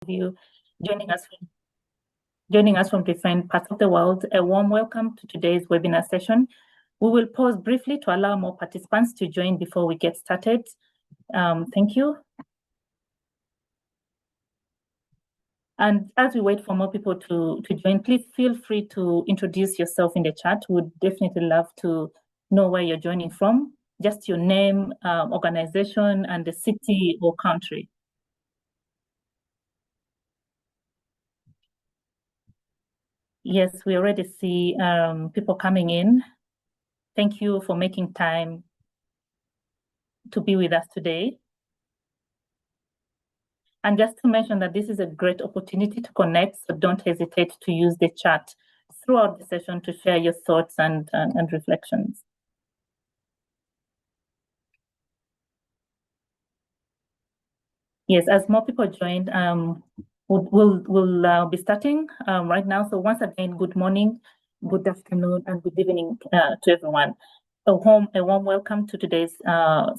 you joining us from different parts of the world. A warm welcome to today's webinar session. We will pause briefly to allow more participants to join before we get started. Thank you. And as we wait for more people to join, please feel free to introduce yourself in the chat. We'd definitely love to know where you're joining from, just your name, organization, and the city or country. Yes, we already see people coming in. Thank you for making time to be with us today. And just to mention that this is a great opportunity to connect, so don't hesitate to use the chat throughout the session to share your thoughts and reflections. Yes, as more people join, we'll be starting right now. So once again, good morning, good afternoon, and good evening to everyone. A warm welcome to today's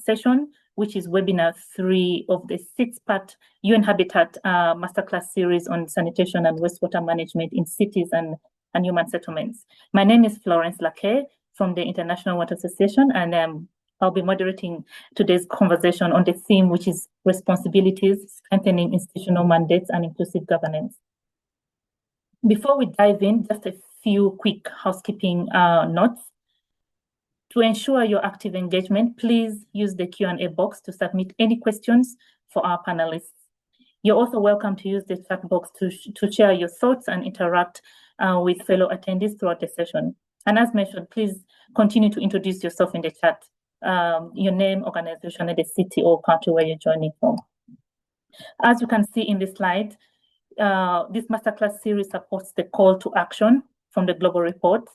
session, which is webinar 3 of the 6-part UN-Habitat Masterclass series on sanitation and wastewater management in cities and human settlements. My name is Florence Lake from the International Water Association, and I'll be moderating today's conversation on the theme, which is responsibilities, strengthening institutional mandates, and inclusive governance. Before we dive in, just a few quick housekeeping notes. To ensure your active engagement, please use the Q&A box to submit any questions for our panelists. You're also welcome to use the chat box to share your thoughts and interact with fellow attendees throughout the session. And as mentioned, please continue to introduce yourself in the chat, your name, organization, and the city or country where you're joining from. As you can see in the slide, this masterclass series supports the call to action from the Global Report,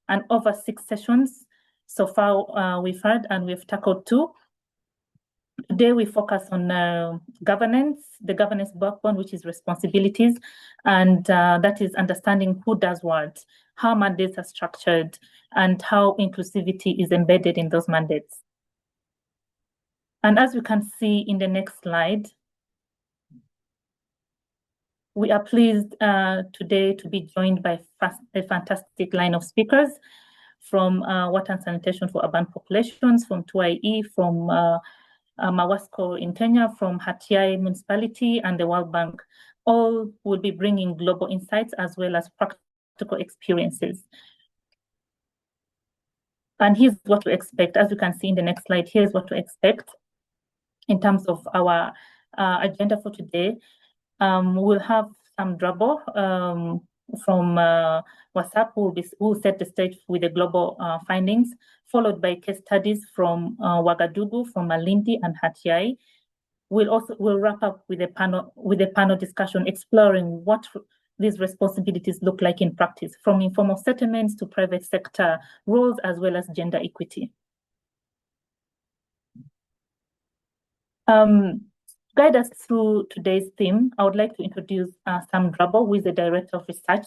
and over 6 sessions so far we've had, and we've tackled 2. Today we focus on governance, the governance backbone, which is responsibilities, and that is understanding who does what, how mandates are structured, and how inclusivity is embedded in those mandates. And as you can see in the next slide, we are pleased today to be joined by a fantastic line of speakers from Water and Sanitation for Urban Populations, from Ouagadougou, from Mawasco in Kenya, from Hatyai Municipality, and the World Bank. All will be bringing global insights as well as practical experiences. And here's what to expect. As you can see in the next slide, here's what to expect in terms of our agenda for today. We'll have some Drabo from WhatsApp who will set the stage with the global findings, followed by case studies from Ouagadougou, from Malindi and Hatyai. We'll wrap up with a panel discussion exploring what these responsibilities look like in practice, from informal settlements to private sector roles, as well as gender equity. Guide us through today's theme, I would like to introduce Sam Drabo, who is the Director of Research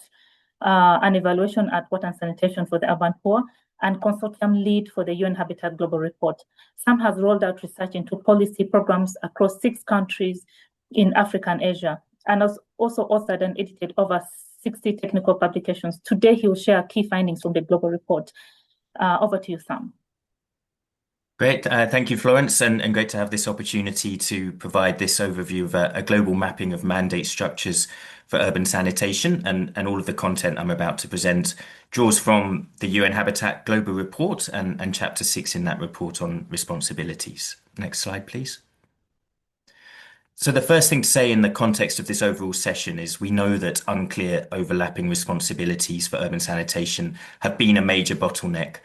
and Evaluation at Water and Sanitation for the Urban Poor and Consortium Lead for the UN-Habitat Global Report. Sam has rolled out research into policy programs across 6 countries in Africa and Asia, and has also authored and edited over 60 technical publications. Today, he will share key findings from the Global Report. Over to you, Sam. Great. Thank you, Florence, and great to have this opportunity to provide this overview of a global mapping of mandate structures for urban sanitation, and all of the content I'm about to present draws from the UN Habitat Global Report and Chapter 6 in that report on responsibilities. Next slide, please. So the first thing to say in the context of this overall session is we know that unclear overlapping responsibilities for urban sanitation have been a major bottleneck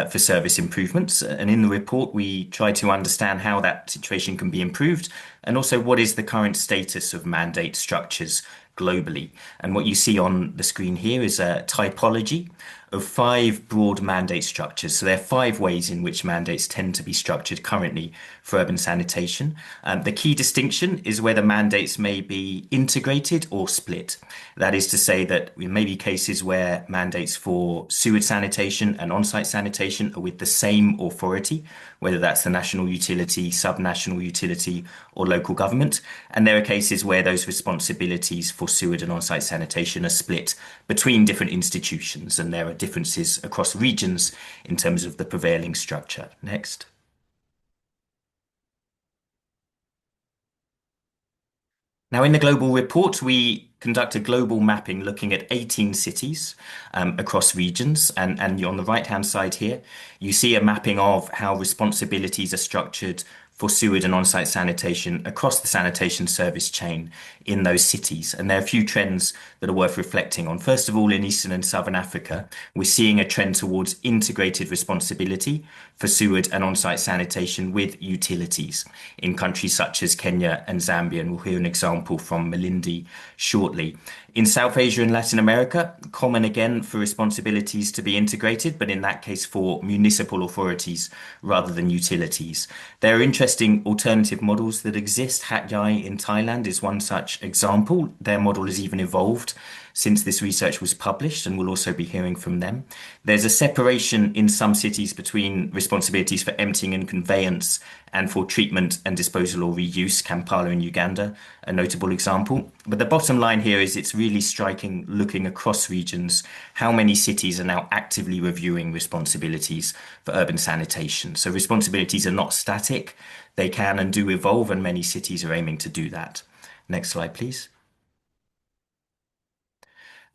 for service improvements. And in the report, we try to understand how that situation can be improved and also what is the current status of mandate structures globally. And what you see on the screen here is a typology of 5 broad mandate structures. So there are 5 ways in which mandates tend to be structured currently for urban sanitation. The key distinction is whether mandates may be integrated or split. That is to say that there may be cases where mandates for sewage sanitation and on-site sanitation are with the same authority, whether that's the national utility, subnational utility, or local government. And there are cases where those responsibilities for sewage and on-site sanitation are split between different institutions, and there are differences across regions in terms of the prevailing structure. Next. Now, in the global report, we conduct a global mapping looking at 18 cities across regions. And on the right-hand side here, you see a mapping of how responsibilities are structured for sewage and on-site sanitation across the sanitation service chain in those cities. And there are a few trends that are worth reflecting on. First of all, in Eastern and Southern Africa, we're seeing a trend towards integrated responsibility for sewage and on-site sanitation with utilities in countries such as Kenya and Zambia. And we'll hear an example from Malindi shortly. In South Asia and Latin America, common again for responsibilities to be integrated, but in that case for municipal authorities rather than utilities. There are interesting alternative models that exist. Hatyai in Thailand is one such example. Their model has even evolved since this research was published, and we'll also be hearing from them. There's a separation in some cities between responsibilities for emptying and conveyance and for treatment and disposal or reuse. Kampala in Uganda, a notable example. But the bottom line here is it's really striking, looking across regions, how many cities are now actively reviewing responsibilities for urban sanitation. So responsibilities are not static. They can and do evolve, and many cities are aiming to do that. Next slide, please.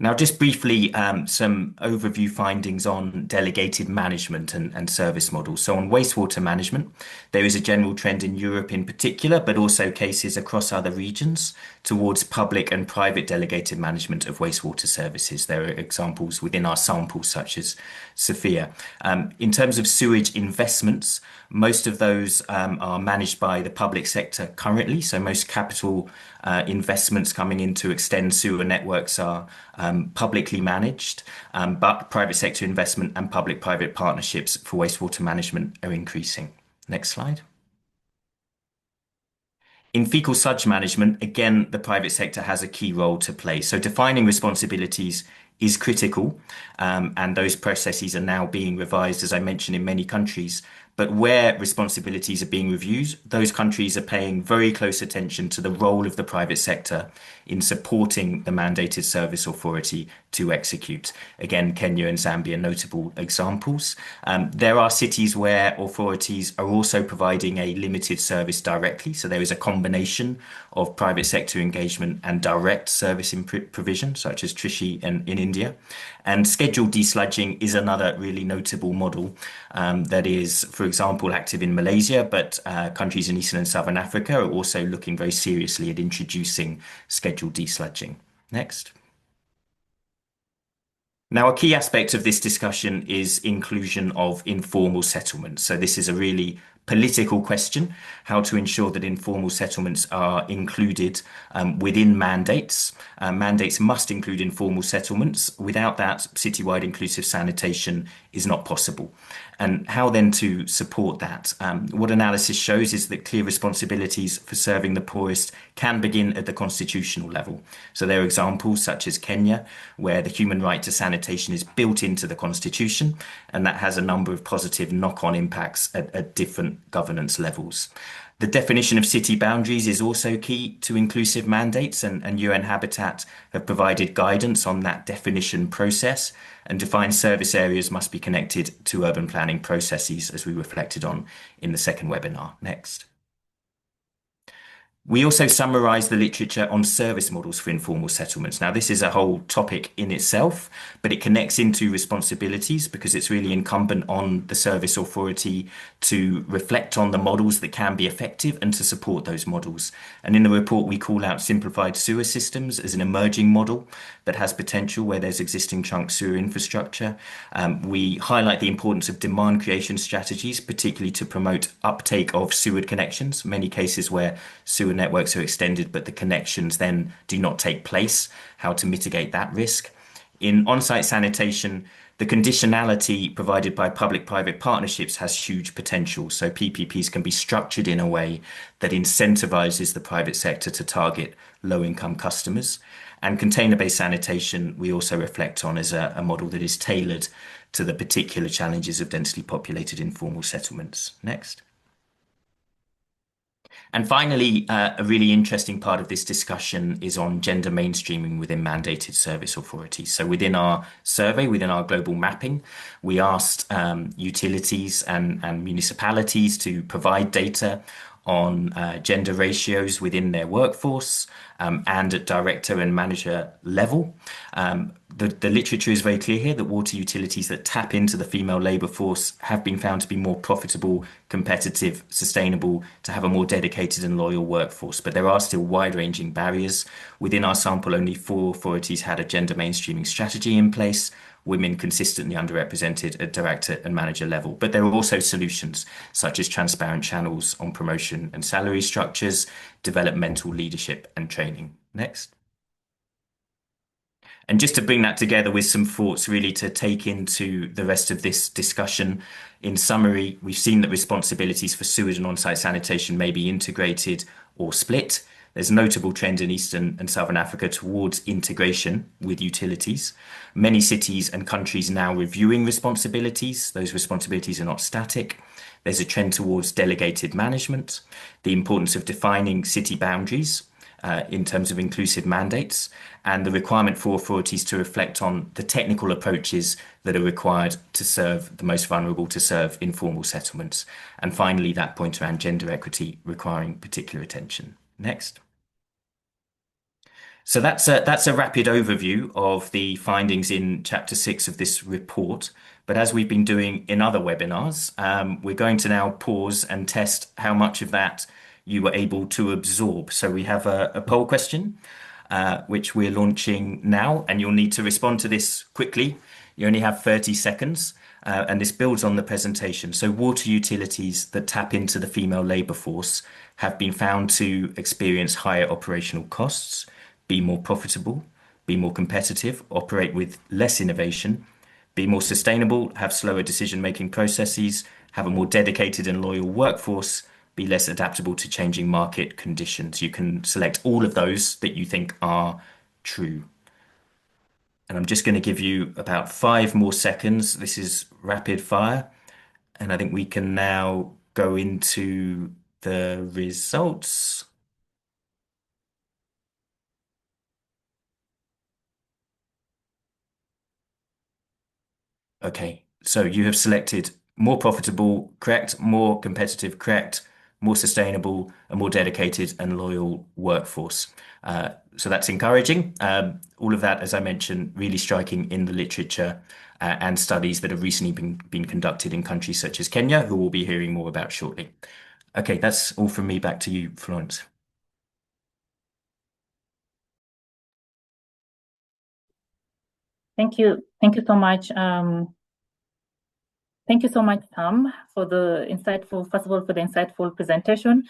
Now, just briefly, some overview findings on delegated management and service models. So on wastewater management, there is a general trend in Europe in particular, but also cases across other regions towards public and private delegated management of wastewater services. There are examples within our samples, such as Sophia. In terms of sewage investments, most of those are managed by the public sector currently. So most capital investments coming in to extend sewer networks are publicly managed, but private sector investment and public-private partnerships for wastewater management are increasing. Next slide. In fecal sludge management, again, the private sector has a key role to play. So defining responsibilities is critical, and those processes are now being revised, as I mentioned, in many countries. But where responsibilities are being reviewed, those countries are paying very close attention to the role of the private sector in supporting the mandated service authority to execute. Again, Kenya and Zambia, notable examples. There are cities where authorities are also providing a limited service directly. So there is a combination of private sector engagement and direct service provision, such as Trichy in India. And scheduled desludging is another really notable model that is, for example, active in Malaysia, but countries in Eastern and Southern Africa are also looking very seriously at introducing scheduled desludging. Next. Now, a key aspect of this discussion is inclusion of informal settlements. So this is a really political question, how to ensure that informal settlements are included within mandates. Mandates must include informal settlements. Without that, citywide inclusive sanitation is not possible. And how then to support that? What analysis shows is that clear responsibilities for serving the poorest can begin at the constitutional level. So there are examples such as Kenya, where the human right to sanitation is built into the constitution, and that has a number of positive knock-on impacts at different governance levels. The definition of city boundaries is also key to inclusive mandates, and UN-Habitat have provided guidance on that definition process, and defined service areas must be connected to urban planning processes, as we reflected on in the second webinar. Next. We also summarise the literature on service models for informal settlements. Now, this is a whole topic in itself, but it connects into responsibilities because it's really incumbent on the service authority to reflect on the models that can be effective and to support those models. And in the report, we call out simplified sewer systems as an emerging model that has potential where there's existing trunk sewer infrastructure. We highlight the importance of demand creation strategies, particularly to promote uptake of sewer connections, many cases where sewer networks are extended, but the connections then do not take place, how to mitigate that risk. In on-site sanitation, the conditionality provided by public-private partnerships has huge potential. So PPPs can be structured in a way that incentivizes the private sector to target low-income customers. And container-based sanitation, we also reflect on as a model that is tailored to the particular challenges of densely populated informal settlements. Next. And finally, a really interesting part of this discussion is on gender mainstreaming within mandated service authorities. So within our survey, within our global mapping, we asked utilities and municipalities to provide data on gender ratios within their workforce and at director and manager level. The literature is very clear here that water utilities that tap into the female labour force have been found to be more profitable, competitive, sustainable, to have a more dedicated and loyal workforce. But there are still wide-ranging barriers. Within our sample, only 4 authorities had a gender mainstreaming strategy in place. Women consistently underrepresented at director and manager level. But there are also solutions, such as transparent channels on promotion and salary structures, developmental leadership and training. Next. And just to bring that together with some thoughts really to take into the rest of this discussion, in summary, we've seen that responsibilities for sewage and on-site sanitation may be integrated or split. There's a notable trend in Eastern and Southern Africa towards integration with utilities. Many cities and countries now reviewing responsibilities. Those responsibilities are not static. There's a trend towards delegated management, the importance of defining city boundaries in terms of inclusive mandates, and the requirement for authorities to reflect on the technical approaches that are required to serve the most vulnerable, to serve informal settlements. And finally, that point around gender equity requiring particular attention. Next. So that's a rapid overview of the findings in Chapter 6 of this report. But as we've been doing in other webinars, we're going to now pause and test how much of that you were able to absorb. So we have a poll question, which we're launching now, and you'll need to respond to this quickly. You only have 30 seconds, and this builds on the presentation. So water utilities that tap into the female labour force have been found to experience higher operational costs, be more profitable, be more competitive, operate with less innovation, be more sustainable, have slower decision-making processes, have a more dedicated and loyal workforce, be less adaptable to changing market conditions. You can select all of those that you think are true. And I'm just going to give you about 5 more seconds. This is rapid fire. And I think we can now go into the results. Okay, so you have selected more profitable, correct, more competitive, correct, more sustainable, a more dedicated and loyal workforce. So that's encouraging. All of that, as I mentioned, really striking in the literature and studies that have recently been conducted in countries such as Kenya, who we'll be hearing more about shortly. Okay, that's all from me. Back to you, Florence. Thank you. Thank you so much. Thank you so much, Sam, for the insightful, first of all, for the insightful presentation,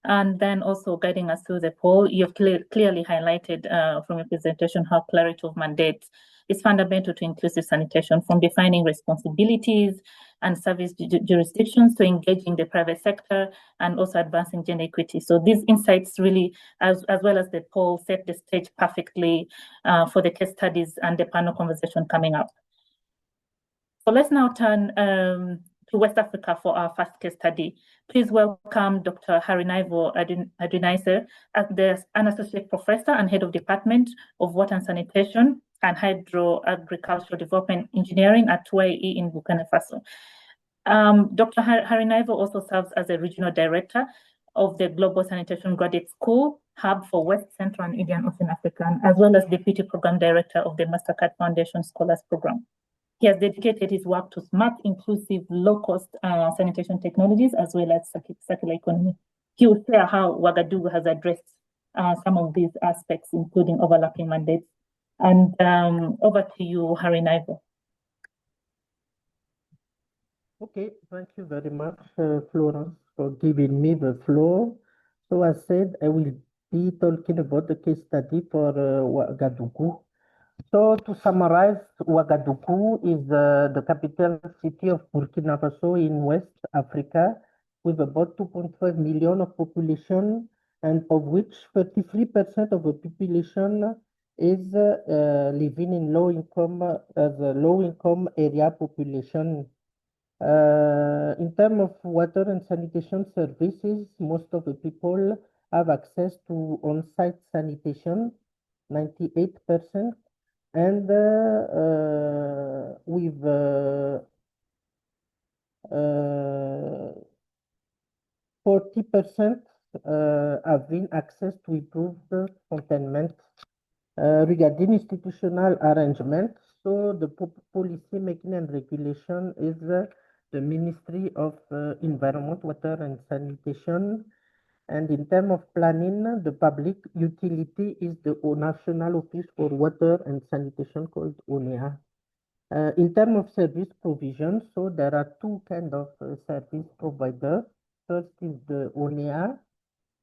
and then also guiding us through the poll. You've clearly highlighted from your presentation how clarity of mandates is fundamental to inclusive sanitation, from defining responsibilities and service jurisdictions to engaging the private sector and also advancing gender equity. So these insights really, as well as the poll, set the stage perfectly for the case studies and the panel conversation coming up. So let's now turn to West Africa for our first case study. Please welcome Dr. Harinaivo Adunise, an associate professor and head of department of water and sanitation and hydro-agricultural development engineering at Hatyai in Burkina Faso. Dr. Harinaivo also serves as a regional director of the Global Sanitation Graduate School Hub for West Central and Indian Ocean Africa, as well as deputy program director of the Masterclass Foundation Scholars Program. He has dedicated his work to smart, inclusive, low-cost sanitation technologies, as well as circular economy. He will share how Ouagadougou has addressed some of these aspects, including overlapping mandates. And over to you, Harinaivo. Okay, thank you very much, Florence, for giving me the floor. So I said I will be talking about the case study for Ouagadougou. So to summarize, Ouagadougou is the capital city of Burkina Faso in West Africa, with about 2.5 million of population, and of which 33% of the population is living in low income area population. In terms of water and sanitation services, most of the people have access to on-site sanitation, 98%, and with 40% having access to improved containment. Regarding institutional arrangement, so the policy making and regulation is the Ministry of Environment, Water and Sanitation. And in terms of planning, the public utility is the National Office for Water and Sanitation called ONEA. In terms of service provision, so there are two kinds of service providers. First is the ONEA,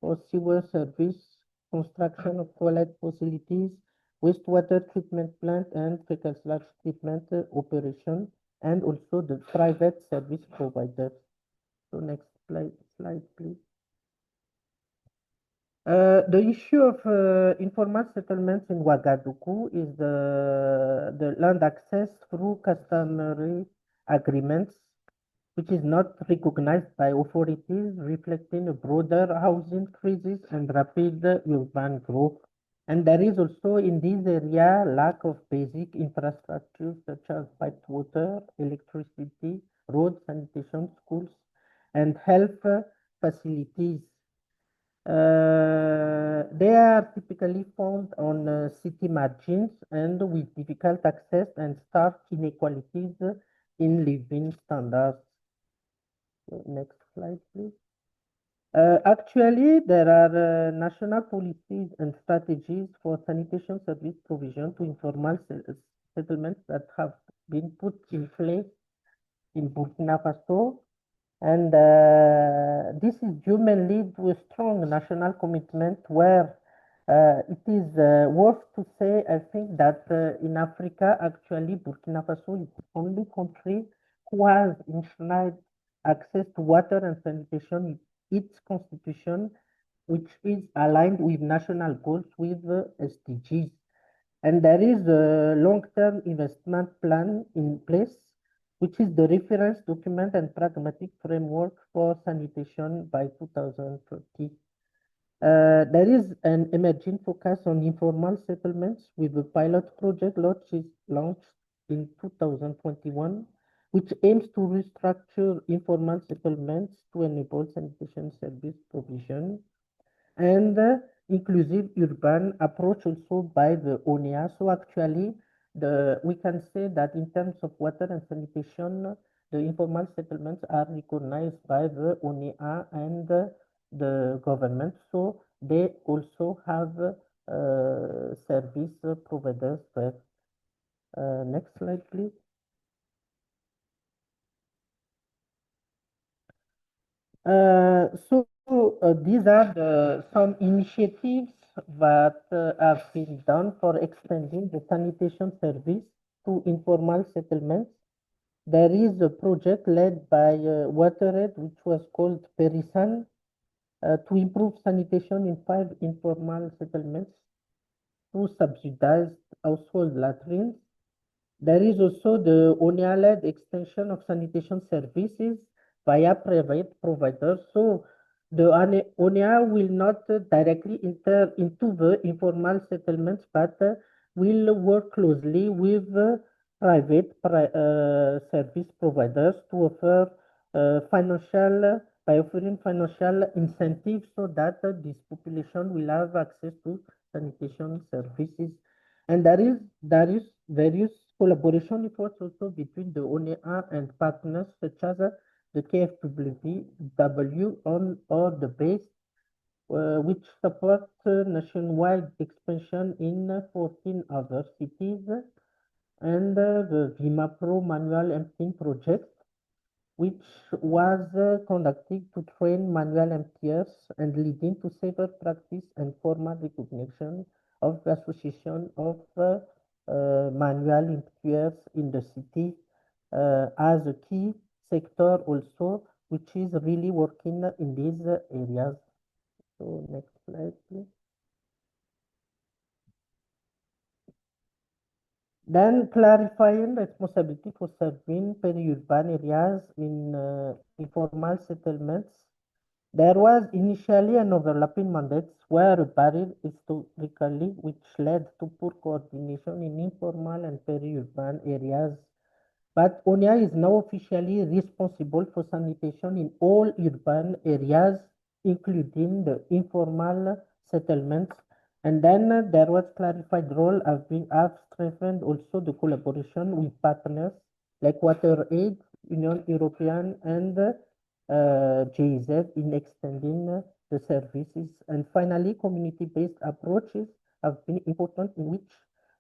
or sewer service, construction of toilet facilities, wastewater treatment plant, and fecal sludge treatment operation, and also the private service providers. So next slide, please. The issue of informal settlements in Ouagadougou is the land access through customary agreements, which is not recognized by authorities, reflecting a broader housing crisis and rapid urban growth. And there is also in this area lack of basic infrastructure such as piped water, electricity, road sanitation, schools, and health facilities. They are typically found on city margins and with difficult access and stark inequalities in living standards. Next slide, please. Actually, there are national policies and strategies for sanitation service provision to informal settlements that have been put in place in Burkina Faso. And this is due mainly to a strong national commitment where it is worth to say, I think, that in Africa, actually, Burkina Faso is the only country who has enshrined access to water and sanitation in its constitution, which is aligned with national goals with SDGs. And there is a long-term investment plan in place, which is the reference document and pragmatic framework for sanitation by 2030. There is an emerging focus on informal settlements with a pilot project launched in 2021, which aims to restructure informal settlements to enable sanitation service provision and inclusive urban approach also by the ONEA. So actually, we can say that in terms of water and sanitation, the informal settlements are recognized by the ONEA and the government. So they also have service providers there. Next slide, please. These are some initiatives that have been done for extending the sanitation service to informal settlements. There is a project led by WaterAid, which was called Perisan, to improve sanitation in 5 informal settlements through subsidized household latrines. There is also the ONEA-led extension of sanitation services via private providers. So the ONEA will not directly enter into the informal settlements, but will work closely with private service providers to offer by offering financial incentives so that this population will have access to sanitation services. And there is various collaboration efforts also between the ONEA and partners such as the KfW or the BASE, which support nationwide expansion in 14 other cities, and the VimaPro manual emptying project, which was conducted to train manual emptiers and leading to safer practice and formal recognition of the association of manual employers in the city as a key sector also, which is really working in these areas. So next slide, please. Then clarifying responsibility for serving peri-urban areas in informal settlements. There was initially an overlapping mandate where a barrier historically, which led to poor coordination in informal and peri-urban areas. But ONIA is now officially responsible for sanitation in all urban areas, including the informal settlements. And then there was clarified role have strengthened also the collaboration with partners like WaterAid, Union European, and GIZ in extending the services. And finally, community-based approaches have been important in which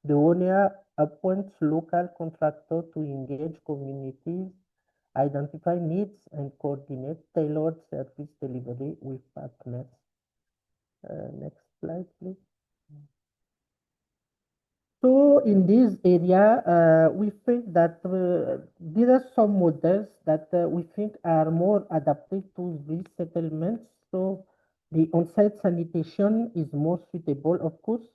the owner appoints local contractors to engage communities, identify needs, and coordinate tailored service delivery with partners. Next slide, please. So in this area, we think that there are some models that we think are more adapted to these settlements. So the on-site sanitation is more suitable, of course,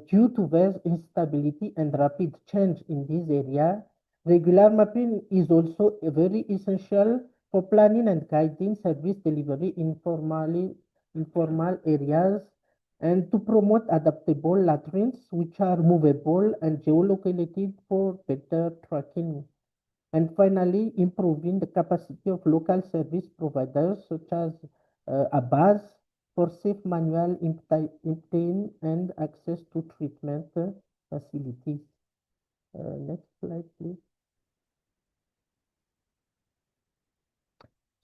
due to vast instability and rapid change in this area. Regular mapping is also very essential for planning and guiding service delivery in informal areas, and to promote adaptable latrines which are movable and geolocated for better tracking. And finally, improving the capacity of local service providers such as ABAS for safe manual emptying and access to treatment facilities. Next slide, please.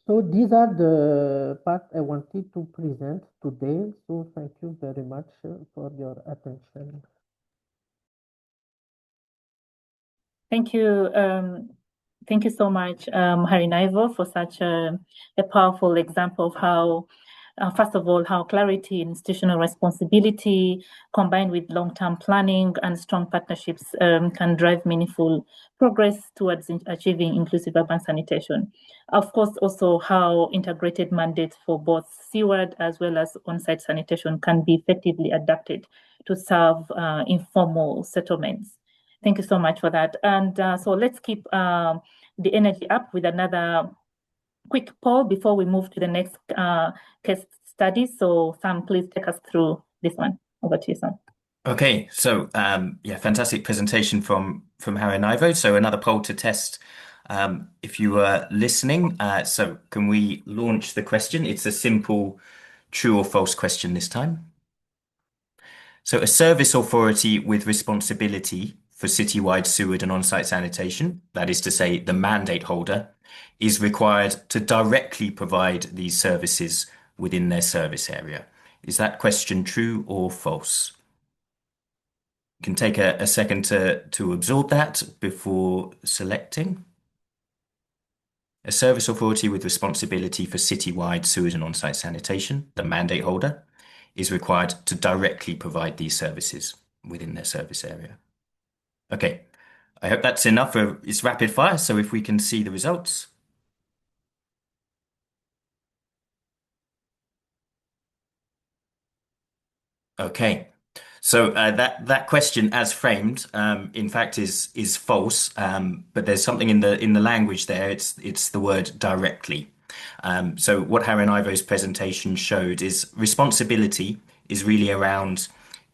So these are the parts I wanted to present today. So thank you very much for your attention. Thank you. Thank you so much, Harinaivo, for such a powerful example of how, first of all, how clarity and institutional responsibility combined with long-term planning and strong partnerships can drive meaningful progress towards achieving inclusive urban sanitation. Of course, also how integrated mandates for both seaward as well as on-site sanitation can be effectively adapted to serve informal settlements. Thank you so much for that. And so let's keep the energy up with another quick poll before we move to the next case study. So Sam, please take us through this one. Over to you, Sam. Okay, so yeah, fantastic presentation from Harinaivo. So another poll to test if you were listening. So can we launch the question? It's a simple true or false question this time. So a service authority with responsibility for citywide sewage and on-site sanitation, that is to say the mandate holder, is required to directly provide these services within their service area. Is that question true or false? You can take a second to absorb that before selecting. A service authority with responsibility for citywide sewage and on-site sanitation, the mandate holder, is required to directly provide these services within their service area. Okay, I hope that's enough for it's rapid fire, so if we can see the results. Okay, so that question as framed, in fact, is false. But there's something in the language there. It's the word directly. So what Harinaivo's presentation showed is responsibility is really around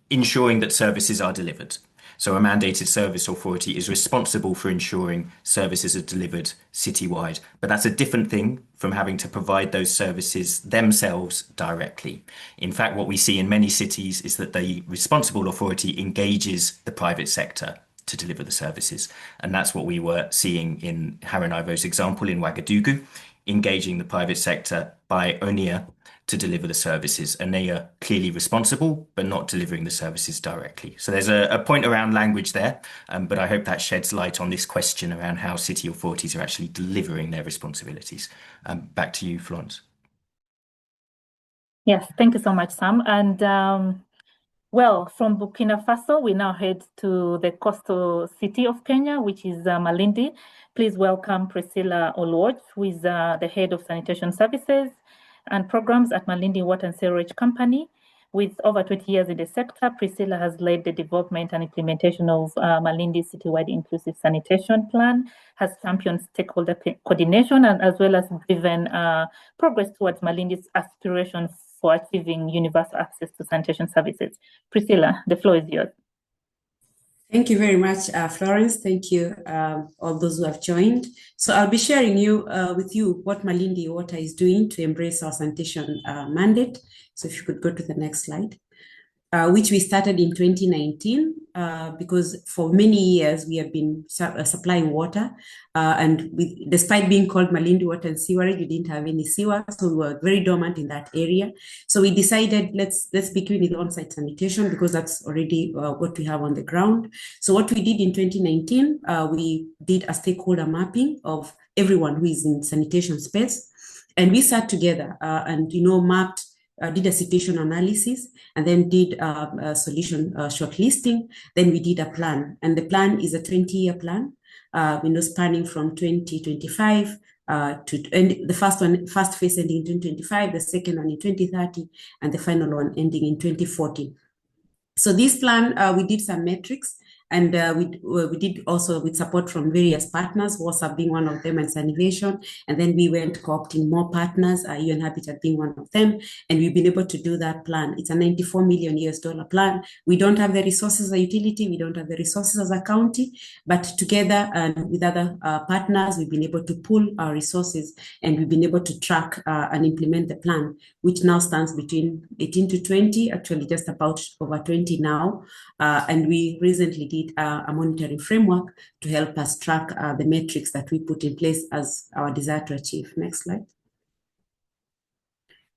ensuring that services are delivered. So a mandated service authority is responsible for ensuring services are delivered citywide. But that's a different thing from having to provide those services themselves directly. In fact, what we see in many cities is that the responsible authority engages the private sector to deliver the services. And that's what we were seeing in Harinaivo's example in Ouagadougou, engaging the private sector by ONIA to deliver the services, and they are clearly responsible, but not delivering the services directly. So there's a point around language there, but I hope that sheds light on this question around how city authorities are actually delivering their responsibilities. Back to you, Florence. Yes, thank you so much, Sam. And Well, from Burkina Faso, we now head to the coastal city of Kenya, which is Malindi. Please welcome Priscilla Olwoj, who is the head of sanitation services and programs at Malindi Water and Sewerage Company. With over 20 years in the sector, Priscilla has led the development and implementation of Malindi's citywide inclusive sanitation plan, has championed stakeholder coordination, and as well as driven progress towards Malindi's aspiration for achieving universal access to sanitation services. Priscilla, the floor is yours. Thank you very much, Florence. Thank you, all those who have joined. So I'll be sharing with you what Malindi Water is doing to embrace our sanitation mandate. So if you could go to the next slide. Which we started in 2019 because for many years we have been supplying water and despite being called Malindi Water and Sewerage, we didn't have any sewer, so we were very dormant in that area. So we decided let's begin with on-site sanitation because that's already what we have on the ground. So what we did in 2019, we did a stakeholder mapping of everyone who is in sanitation space, and we sat together and mapped. Did a situation analysis and then did a solution shortlisting. Then we did a plan, and the plan is a 20-year plan, spanning from 2025 the first phase ending in 2025, the second one in 2030, and the final one ending in 2040. So this plan, we did some metrics. And we did also with support from various partners, WhatsApp being one of them, and Sanitation. And then we went co-opting more partners, UN-Habitat being one of them. And we've been able to do that plan. It's a $94 million plan. We don't have the resources as a utility. We don't have the resources as a county. But together and with other partners, we've been able to pool our resources, and we've been able to track and implement the plan, which now stands between 18 to 20, actually just about over 20 now. And we recently did a monitoring framework to help us track the metrics that we put in place as our desire to achieve. Next slide.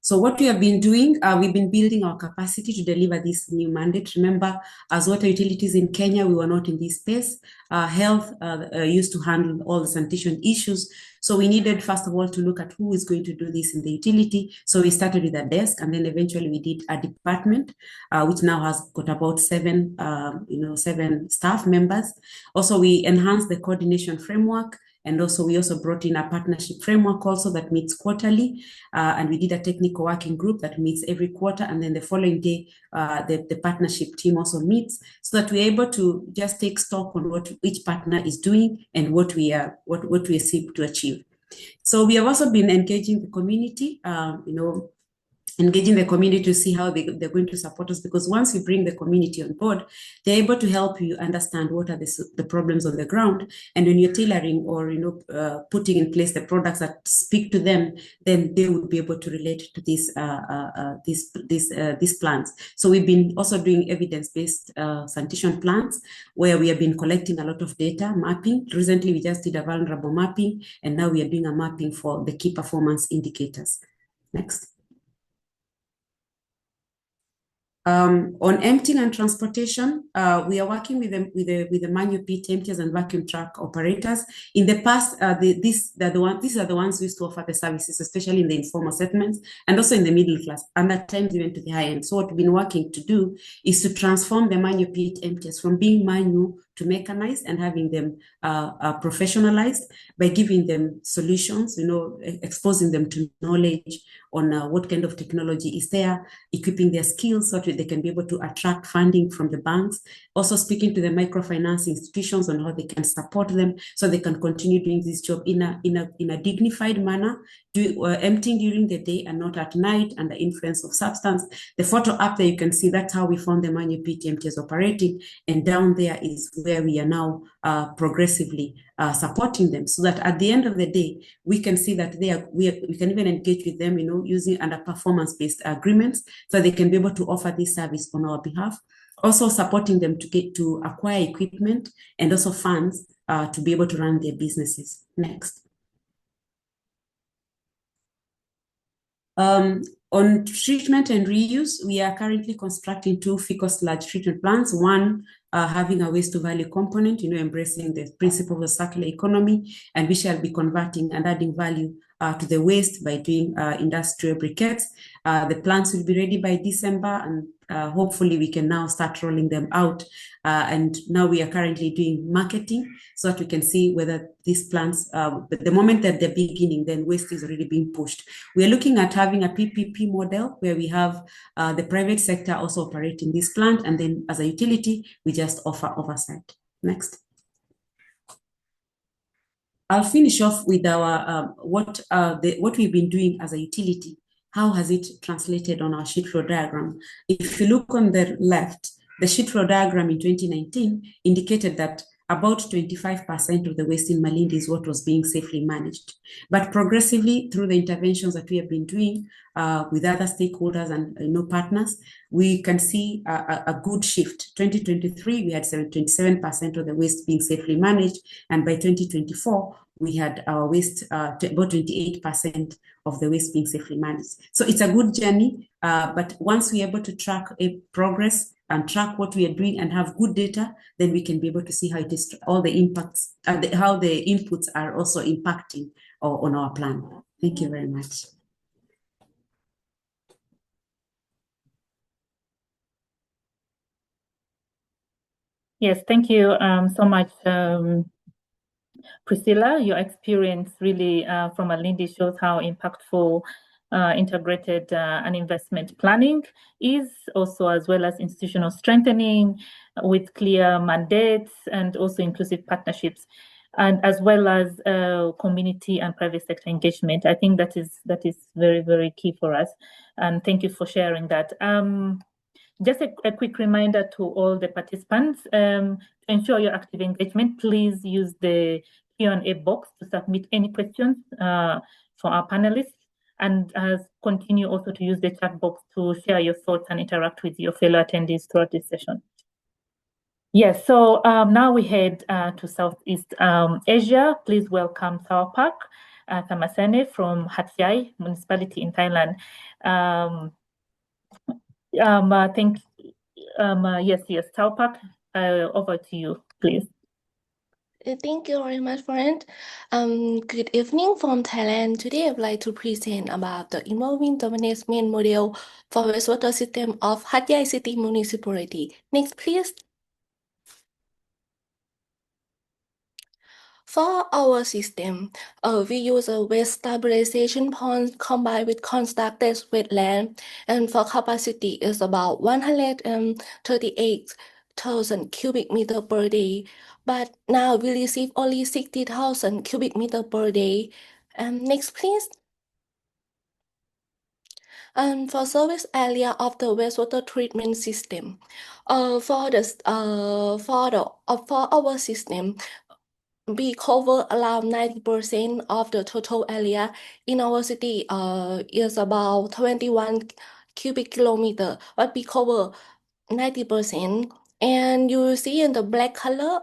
So what we have been doing, we've been building our capacity to deliver this new mandate. Remember, as water utilities in Kenya, we were not in this space. Health used to handle all the sanitation issues. So we needed, first of all, to look at who is going to do this in the utility. So we started with a desk, and then eventually we did a department, which now has got about seven staff members. Also, we enhanced the coordination framework. And also, we also brought in a partnership framework also that meets quarterly. And we did a technical working group that meets every quarter. And then the following day, the partnership team also meets, so that we're able to just take stock on what each partner is doing and what we seek to achieve. So we have also been engaging the community, engaging the community to see how they're going to support us, because once you bring the community on board, they're able to help you understand what are the problems on the ground. And when you're tailoring or putting in place the products that speak to them, then they would be able to relate to these plans. So we've been also doing evidence-based sanitation plans, where we have been collecting a lot of data mapping. Recently, we just did a vulnerable mapping, and now we are doing a mapping for the key performance indicators. Next. On emptying and transportation, we are working with the manual pit emptiers and vacuum truck operators. In the past, these are the ones who used to offer the services, especially in the informal settlements and also in the middle class, and at times even to the high end. So what we've been working to do is to transform the manual pit emptiers from being manual to mechanized and having them professionalized by giving them solutions, exposing them to knowledge on what kind of technology is there, equipping their skills so that they can be able to attract funding from the banks, also speaking to the microfinance institutions on how they can support them so they can continue doing this job in a dignified manner, emptying during the day and not at night under influence of substance. The photo up there, you can see that's how we found the manual pit emptiers operating, and down there is where we are now progressively supporting them, so that at the end of the day, we can see that we can even engage with them, using under performance-based agreements, so they can be able to offer this service on our behalf. Also supporting them to acquire equipment and also funds to be able to run their businesses. Next. On treatment and reuse, we are currently constructing 2 fecal sludge treatment plants, one having a waste to value component, embracing the principle of the circular economy, and we shall be converting and adding value to the waste by doing industrial briquettes. The plants will be ready by December, and hopefully we can now start rolling them out. And now we are currently doing marketing so that we can see whether these plants, but the moment that they're beginning, then waste is already being pushed. We are looking at having a PPP model where we have the private sector also operating this plant, and then as a utility, we just offer oversight. Next. I'll finish off with our what we've been doing as a utility. How has it translated on our sheet flow diagram? If you look on the left, the sheet flow diagram in 2019 indicated that about 25% of the waste in Malindi is what was being safely managed. But progressively, through the interventions that we have been doing with other stakeholders and partners, we can see a good shift. 2023, we had 27% of the waste being safely managed, and by 2024, we had our waste, about 28% of the waste being safely managed. So it's a good journey, but once we're able to track a progress and track what we are doing and have good data, then we can be able to see how it is, all the impacts, how the inputs are also impacting on our plan. Thank you very much. Yes, thank you so much, Priscilla. Your experience really from Malindi shows how impactful integrated and investment planning is, also as well as institutional strengthening with clear mandates and also inclusive partnerships, and as well as community and private sector engagement. I think that is very, very key for us. And thank you for sharing that. Just a quick reminder to all the participants, to ensure your active engagement, please use the Q&A box to submit any questions for our panelists, and continue also to use the chat box to share your thoughts and interact with your fellow attendees throughout this session. Yes, so now we head to Southeast Asia. Please welcome Thawapak Thamasane from Hatyai Municipality in Thailand. Yes, Thawapak, over to you, please. Thank you very much, friend. Good evening from Thailand. Today, I would like to present about the involving the management model for wastewater system of Hatyai City Municipality. Next, please. For our system, we use a waste stabilization pond combined with constructed wetland, and for capacity is about 138,000 cubic meter per day. But now we receive only 60,000 cubic meter per day. Next, please. And for service area of the wastewater treatment system, for our system, we cover around 90% of the total area in our city. Is about 21 cubic kilometer, but we cover 90%. And you see in the black color,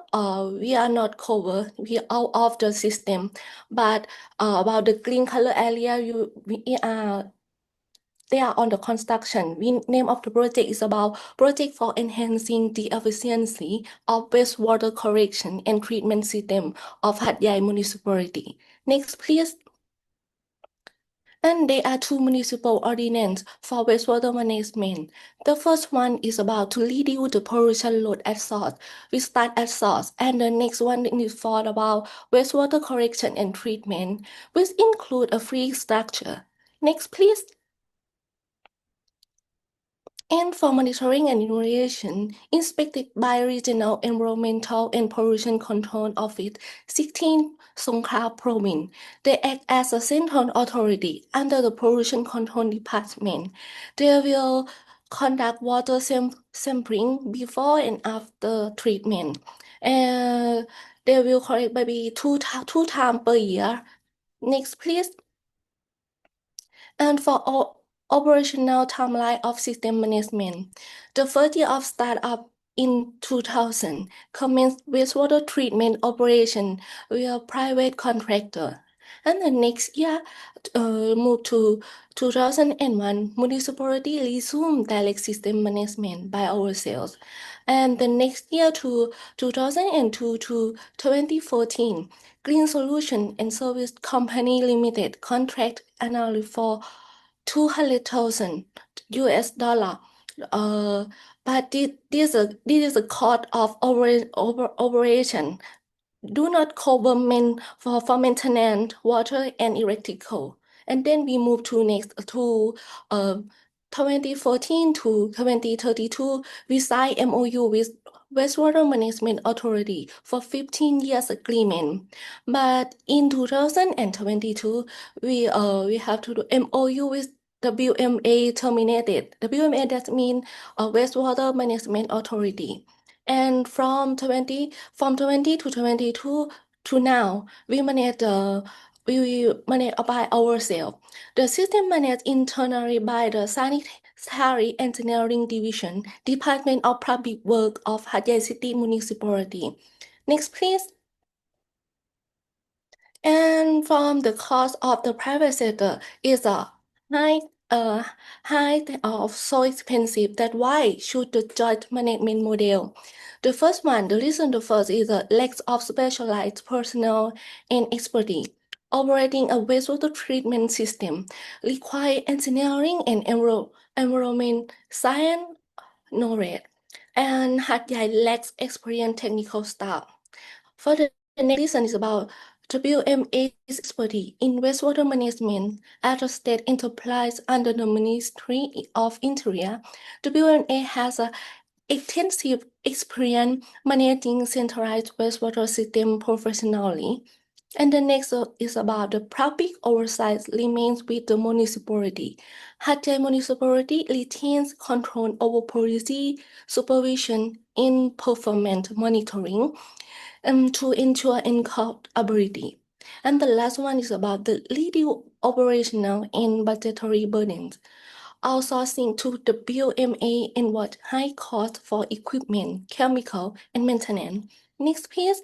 we are not covered. We are out of the system. But about the green color area, they are on the construction. The name of the project is about Project for Enhancing the Efficiency of Wastewater Collection and Treatment System of Hatyai Municipality. Next, please. And there are two municipal ordinances for wastewater management. The first one is about to reduce the pollution load at source. We start at source, and the next one is for about wastewater collection and treatment, which include a free structure. Next, please. And for monitoring and evaluation, inspected by Regional Environmental and Pollution Control Office, 16 Songkhla Province. They act as a central authority under the Pollution Control Department. They will conduct water sampling before and after treatment. And they will collect maybe two times per year. Next, please. And for operational timeline of system management, the first year of startup in 2000 commenced wastewater treatment operation with a private contractor. And the next year, moved to 2001, municipality resumed direct system management by ourselves. And the next year to 2002 to 2014, Green Solution and Service Company Limited contract annually for $200,000. But this is a cost of operation. Do not cover for maintenance, water, and electrical. And then we move to next to 2014 to 2032. We signed MOU with Wastewater Management Authority for 15 years agreement. But in 2022, we have to do MOU with WMA terminated. WMA that means Wastewater Management Authority. And from 20 to 22 to now, we manage by ourselves. The system managed internally by the Sanitary Engineering Division, Department of Public Works of Hatyai City Municipality. Next, please. And from the cost of the private sector is a high of so expensive that why should the joint management model? The first one, the reason the first is a lack of specialized personnel and expertise. Operating a wastewater treatment system require engineering and environment science knowledge, and Hatyai lacks experienced technical staff. For the next reason is about WMA's expertise in wastewater management as a state enterprise under the Ministry of Interior. WMA has an extensive experience managing centralized wastewater system professionally. And the next is about the public oversight remains with the municipality. Hatyai municipality retains control over policy, supervision, and performance monitoring to ensure accountability. And the last one is about the reduce operational and budgetary burdens. Outsourcing to the WMA and what high cost for equipment, chemical, and maintenance. Next, please.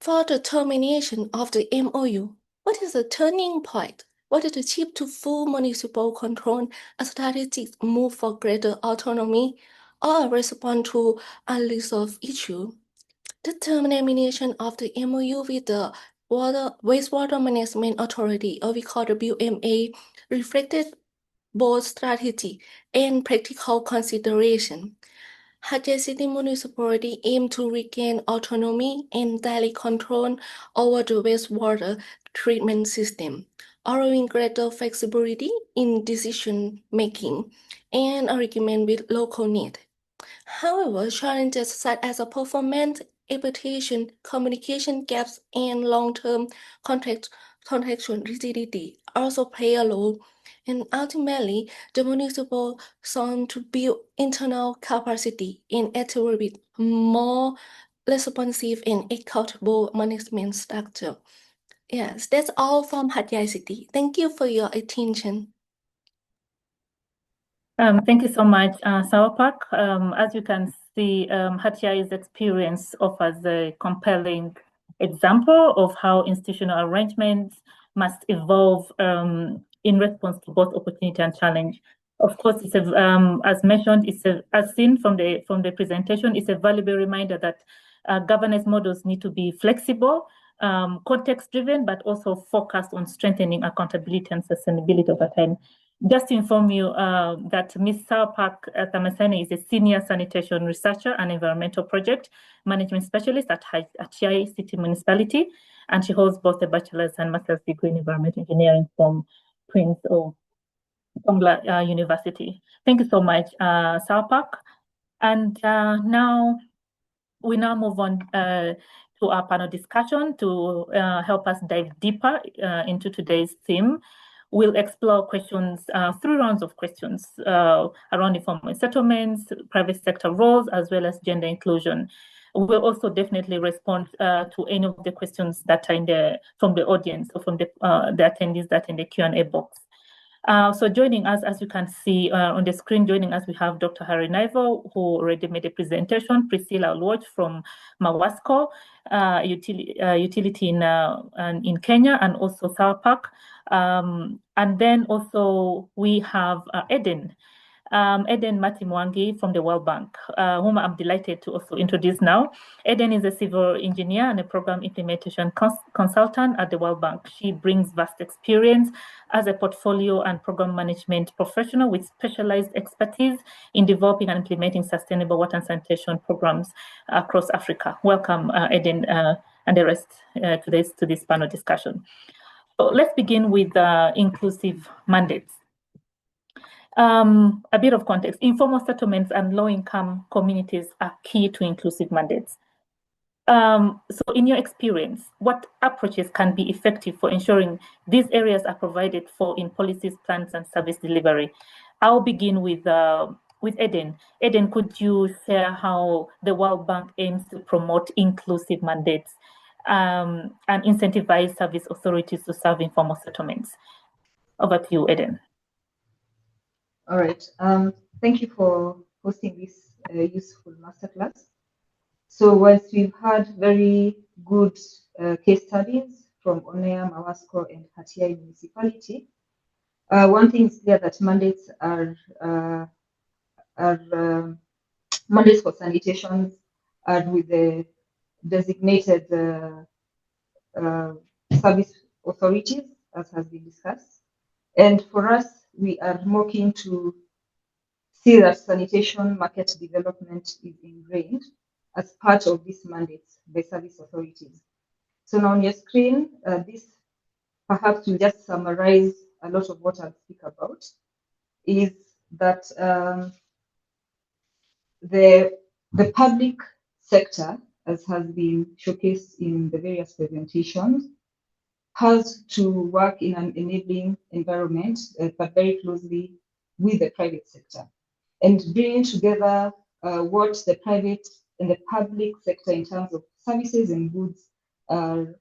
For the termination of the MOU, what is the turning point? What is the shift to full municipal control, a strategic move for greater autonomy, or a response to unresolved issue? The termination of the MOU with the Wastewater Management Authority, or we call the WMA, reflected both strategy and practical consideration. Hatyai City Municipality aimed to regain autonomy and direct control over the wastewater treatment system, allowing greater flexibility in decision-making and agreement with local needs. However, challenges such as performance, reputation, communication gaps, and long-term contractual rigidity also play a role. And ultimately, the municipal sought to build internal capacity and establish more responsive and accountable management structure. Yes, that's all from Hatyai City. Thank you for your attention. Thank you so much, Sawapak. As you can see, Hatyai's experience offers a compelling example of how institutional arrangements must evolve in response to both opportunity and challenge. Of course, it's as mentioned, as seen from the presentation, it's a valuable reminder that governance models need to be flexible, context-driven, but also focused on strengthening accountability and sustainability over time. Just to inform you that Ms. Sawapak Tamasani is a senior sanitation researcher and environmental project management specialist at Hatyai City Municipality, and she holds both a bachelor's and master's degree in environmental engineering from Prince of Tongla University. Thank you so much, Sawapak. And now we move on to our panel discussion to help us dive deeper into today's theme. We'll explore questions, 3 rounds of questions around informal settlements, private sector roles, as well as gender inclusion. We'll also definitely respond to any of the questions that are from the audience or from the attendees that are in the Q&A box. So joining us, as you can see on the screen, joining us, we have Dr. Harry Naivo, who already made a presentation, Priscilla Olwach from Mawasco utility in Kenya, and also Salpak. And then also we have Eden Matimwangi from the World Bank, whom I'm delighted to also introduce now. Eden is a civil engineer and a program implementation consultant at the World Bank. She brings vast experience as a portfolio and program management professional with specialized expertise in developing and implementing sustainable water and sanitation programs across Africa. Welcome, Eden, and the rest to this panel discussion. So let's begin with inclusive mandates. A bit of context. Informal settlements and low-income communities are key to inclusive mandates. So in your experience, what approaches can be effective for ensuring these areas are provided for in policies, plans, and service delivery? I'll begin with Eden. Eden, could you share how the World Bank aims to promote inclusive mandates and incentivize service authorities to serve informal settlements? Over to you, Eden. All right. Thank you for hosting this useful masterclass. So whilst we've had very good case studies from Onea, Mawasco, and Hatyai Municipality, one thing is clear that mandates are mandates for sanitation are with the designated service authorities, as has been discussed. And for us, we are more keen to see that sanitation market development is ingrained as part of these mandates by service authorities. So now on your screen, this perhaps will just summarize a lot of what I'll speak about, is that the public sector, as has been showcased in the various presentations, has to work in an enabling environment, but very closely with the private sector, and bringing together what the private and the public sector in terms of services and goods are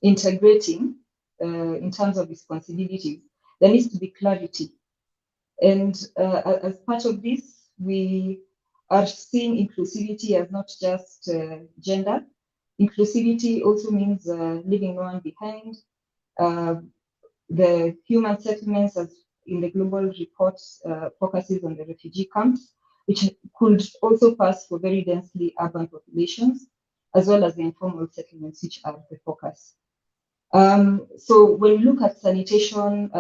integrating in terms of responsibilities. There needs to be clarity. And as part of this, we are seeing inclusivity as not just gender. Inclusivity also means leaving no one behind. The human settlements, as in the global report, focuses on the refugee camps, which could also pass for very densely urban populations, as well as the informal settlements, which are the focus. So when we look at sanitation,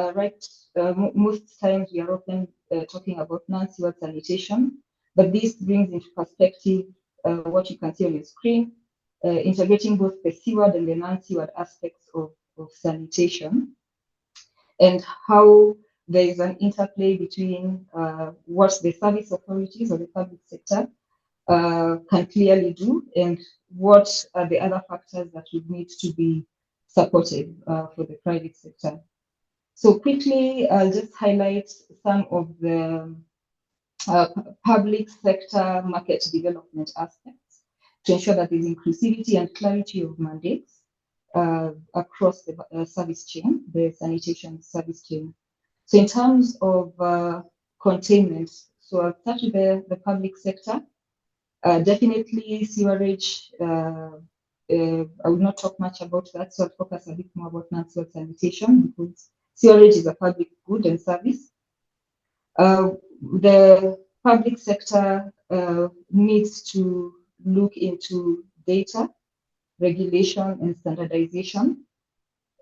most times we are often talking about non-sewer sanitation, but this brings into perspective what you can see on your screen, integrating both the sewered and the non-sewered aspects of sanitation, and how there is an interplay between what the service authorities or the public sector can clearly do and what are the other factors that would need to be supported for the private sector. So quickly, I'll just highlight some of the public sector market development aspects to ensure that there's inclusivity and clarity of mandates across the service chain, the sanitation service chain. So in terms of containment, so I'll start with the public sector. Definitely sewerage, I will not talk much about that, so I'll focus a bit more about non-sewer sanitation because sewerage is a public good and service. The public sector needs to look into data, regulation, and standardization,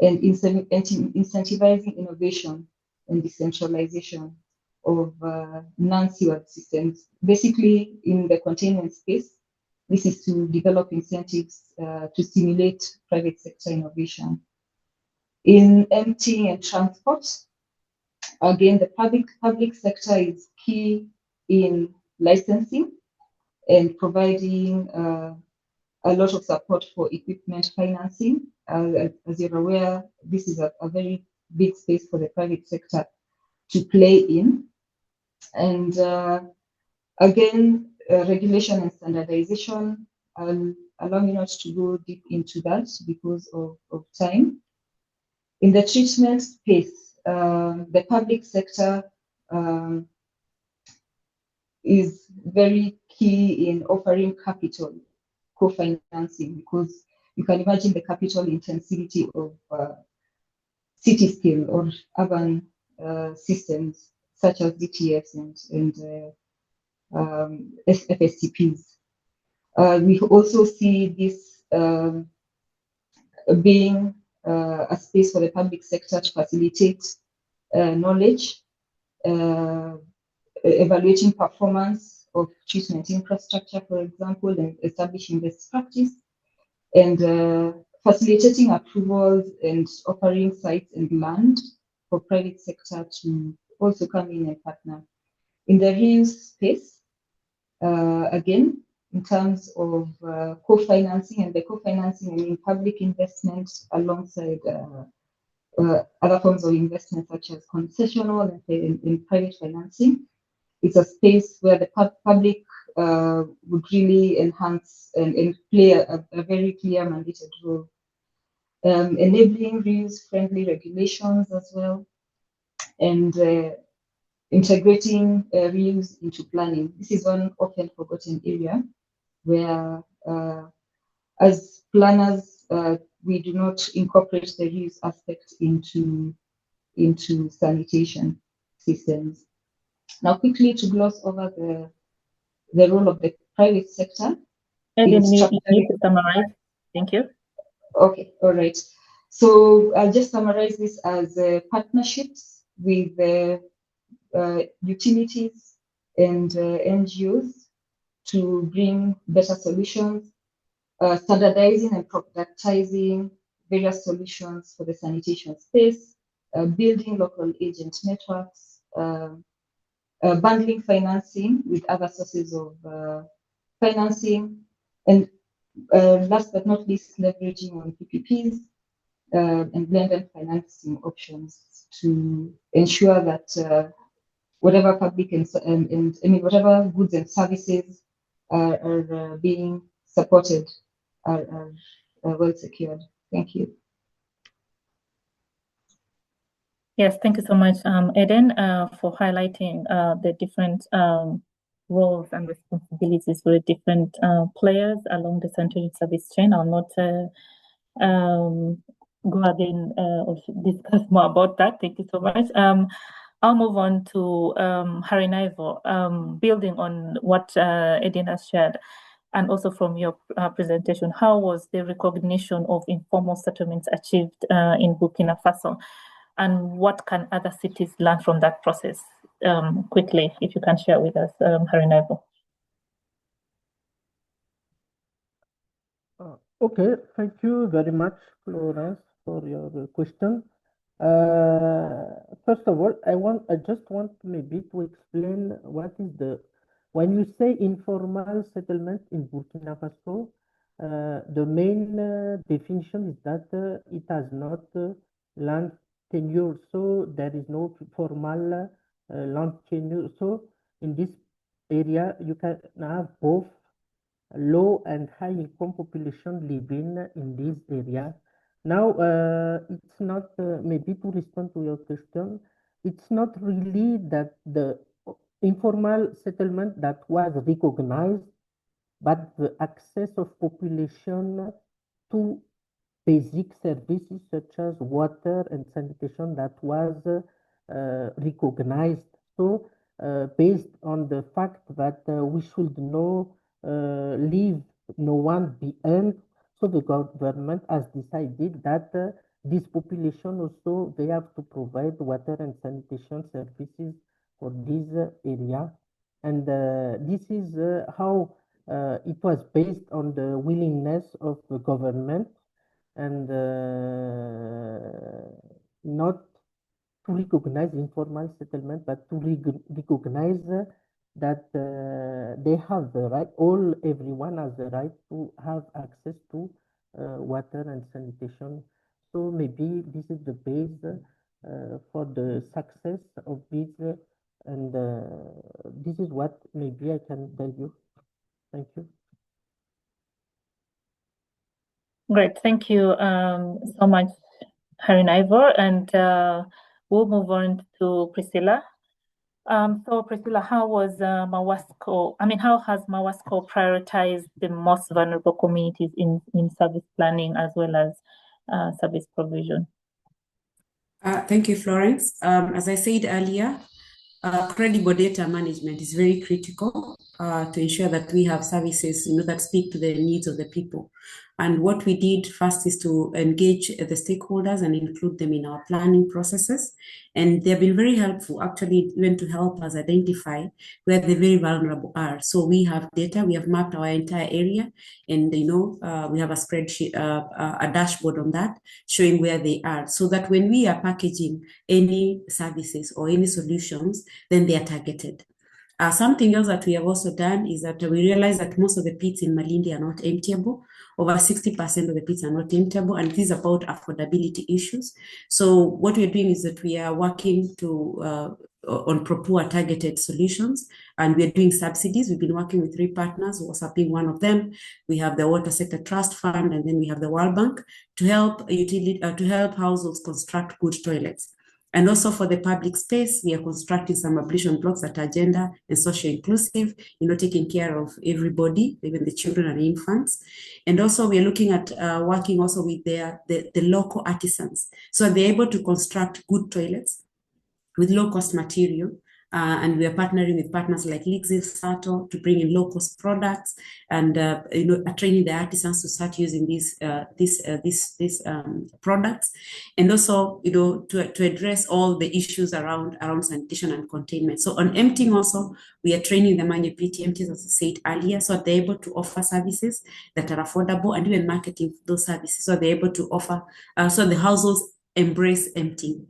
and incentivizing innovation and decentralization of non-sewer systems. Basically, in the containment space, this is to develop incentives to stimulate private sector innovation. In emptying and transport, again, the public sector is key in licensing and providing a lot of support for equipment financing. As you're aware, this is a very big space for the private sector to play in. And again, regulation and standardization, allow me not to go deep into that because of time. In the treatment space, the public sector is very key in offering capital co-financing, because you can imagine the capital intensity of city scale or urban systems such as DTFs and FSCPs. We also see this being a space for the public sector to facilitate knowledge, evaluating performance of treatment infrastructure, for example, and establishing best practice, and facilitating approvals and offering sites and land for private sector to also come in and partner. In the reuse space, again, in terms of co-financing, and the co-financing, I mean public investment alongside other forms of investment such as concessional and private financing. It's a space where the public would really enhance and play a very clear mandated role, enabling reuse-friendly regulations as well, and integrating reuse into planning. This is one often forgotten area where, as planners, we do not incorporate the reuse aspect into sanitation systems. Now, quickly to gloss over the role of the private sector. Eden, you need to summarize. Thank you. Okay, all right. So I'll just summarize this as partnerships with utilities and NGOs to bring better solutions, standardizing and productizing various solutions for the sanitation space, building local agent networks, bundling financing with other sources of financing, and last but not least, leveraging on PPPs and blended financing options to ensure that whatever public and I mean whatever goods and services are being supported are well secured. Thank you. Yes, thank you so much, Eden, for highlighting the different roles and responsibilities for the different players along the sanitation service chain. I'll not go again or discuss more about that. Thank you so much. I'll move on to Harinaivo, building on what Eden has shared, and also from your presentation. How was the recognition of informal settlements achieved in Burkina Faso? And what can other cities learn from that process? Quickly, if you can share with us, Harinaivo. Okay, thank you very much, Florence, for your question. First of all, I just want maybe to explain what is when you say informal settlement in Burkina Faso, the main definition is that it has not land tenure, so there is no formal land tenure. So in this area, you can have both low and high income population living in this area. Now, it's not, maybe to respond to your question, it's not really that the informal settlement that was recognized, but the access of population to basic services such as water and sanitation that was recognized. So, based on the fact that we should leave no one behind, so the government has decided that this population also, they have to provide water and sanitation services for this area. And this is how it was based on the willingness of the government, and not to recognize informal settlement, but to recognize that they have the right, everyone has the right to have access to water and sanitation. So maybe this is the base for the success of this, and this is what maybe I can tell you. Thank you. Great, thank you so much, Harinaivo, and we'll move on to Priscilla. So Priscilla, how was Mawasco? I mean, how has Mawasco prioritized the most vulnerable communities in service planning as well as service provision? Thank you, Florence. As I said earlier, credible data management is very critical to ensure that we have services, that speak to the needs of the people. And what we did first is to engage the stakeholders and include them in our planning processes. And they've been very helpful, actually, even to help us identify where the very vulnerable are. So we have data, we have mapped our entire area, and we have a spreadsheet, a dashboard on that, showing where they are, so that when we are packaging any services or any solutions, then they are targeted. Something else that we have also done is that we realize that most of the pits in Malindi are not emptiable. Over 60% of the pits are not emptiable, and this is about affordability issues. So what we're doing is that we are working on proper targeted solutions, and we're doing subsidies. We've been working with 3 partners, WhatsApp being one of them. We have the Water Sector Trust Fund, and then we have the World Bank to help households construct good toilets. And also for the public space, we are constructing some ablution blocks that are gender and social inclusive, taking care of everybody, even the children and infants. And also we are looking at working also with the local artisans. So they're able to construct good toilets with low-cost material. And we are partnering with partners like Lixil Sato to bring in low-cost products, and training the artisans to start using these products, and also to address all the issues around sanitation and containment. So on emptying also, we are training the manual PTMTs, as I said earlier, so they're able to offer services that are affordable, and even marketing those services, so they're able to offer, so the households embrace emptying.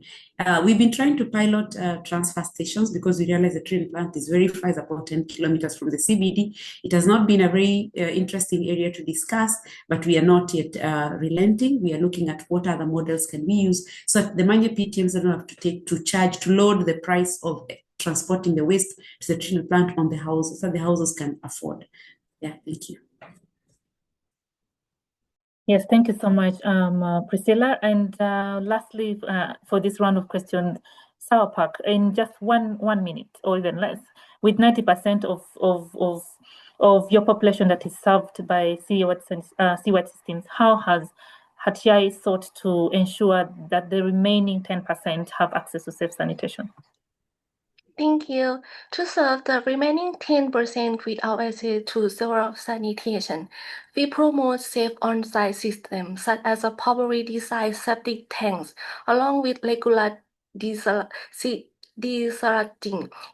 We've been trying to pilot transfer stations because we realize the treatment plant is very far, it's about 10 kilometers from the CBD. It has not been a very interesting area to discuss, but we are not yet relenting. We are looking at what other models can we use, so the manual PTMs don't have to load the price of transporting the waste to the treatment plant on the houses, so the houses can afford. Yeah, thank you. Yes, thank you so much, Priscilla. And lastly, for this round of questions, Sour Park, in just one minute or even less, with 90% of your population that is served by sewage systems, how has Hatyai sought to ensure that the remaining 10% have access to safe sanitation? Thank you. To serve the remaining 10% without access to sewer sanitation, we promote safe on-site systems such as a properly designed septic tanks, along with regular desalting